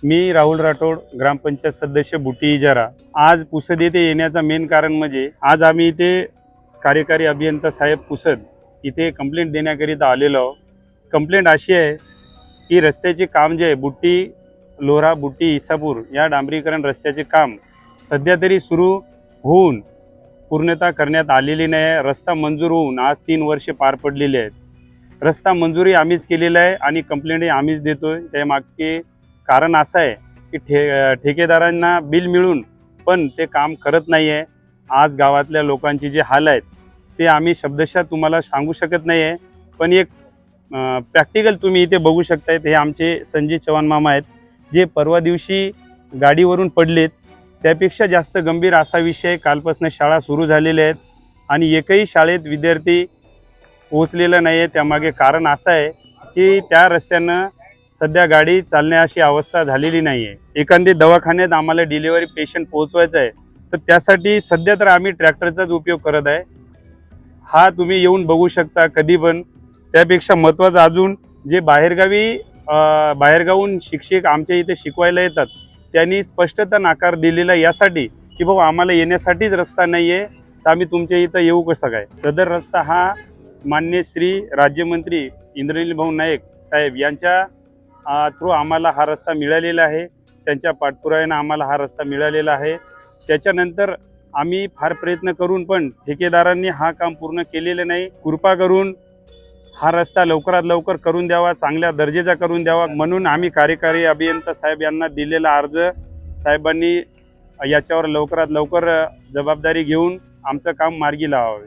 मी राहुल राठोड, ग्रामपंचायत सदस्य बुटी इजारा। आज पुसद येथे येण्याचा मेन कारण म्हणजे आज आम्ही इथे कार्यकारी अभियंता साहेब पुसद इथे कंप्लेंट देण्याकरिता आलेलो आहोत। कंप्लेंट अशी आहे की रस्त्याचे काम जे आहे बुट्टी लोरा बुट्टी इसापूर या डांबरीकरण रस्त्याचे काम सध्या तरी सुरू होऊन पूर्णता करण्यात आलेली नाही आहे। रस्ता मंजूर होऊन आज 3 वर्षे पार पडलेली आहेत। रस्ता मंजुरी आम्हीच केलेला आहे आणि कंप्लेंटही आम्हीच देतोय। त्यामागचे कारण असं आहे की ठेकेदारांना बिल मिळून पण ते काम करत नाही आहे। आज गावातल्या लोकांची जे हाल आहेत ते आम्ही शब्दशः तुम्हाला सांगू शकत नाही आहे, पण एक प्रॅक्टिकल तुम्ही इथे बघू शकतायत। हे आमचे संजय चव्हाण मामा आहेत जे परवा दिवशी गाडीवरून पडलेत। त्यापेक्षा जास्त गंभीर असा विषय, कालपासून शाळा सुरू झालेल्या आहेत आणि एकही शाळेत विद्यार्थी पोहोचलेला नाही आहे। त्यामागे कारण असं आहे की त्या रस्त्यानं सध्या गाडी चालण्याची अवस्था झालेली नाही आहे। एखादी दवाखान्यात आम्हाला डिलिव्हरी पेशंट पोहोचवायचा आहे तर त्यासाठी सध्या तर आम्ही ट्रॅक्टरचाच उपयोग करत आहे। हा तुम्ही येऊन बघू शकता कधी पण। त्यापेक्षा महत्त्वाचं अजून जे बाहेरगावून शिक्षक आमच्या इथे शिकवायला येतात त्यांनी स्पष्टता नकार दिलेला यासाठी की भाऊ आम्हाला येण्यासाठीच रस्ता नाही आहे तर आम्ही तुमच्या इथं येऊ कसं काय। सदर रस्ता हा मान्य श्री राज्यमंत्री इंद्रनील भाऊ नाईक साहेब यांच्या थ्रू आम्हाला हा रस्ता मिळालेला आहे। त्यांच्या पाठपुराव्याने आम्हाला हा रस्ता मिळालेला आहे। त्याच्यानंतर आम्ही फार प्रयत्न करून पण ठेकेदारांनी हा काम पूर्ण केलेले नाही। कृपा करून हा रस्ता लवकरात लवकर करून द्यावा, चांगल्या दर्जाचा करून द्यावा म्हणून आम्ही कार्यकारी अभियंता साहेब यांना दिलेला अर्ज साहेबांनी याच्यावर लवकरात लवकर जबाबदारी घेऊन आमचं काम मार्गी लावावे।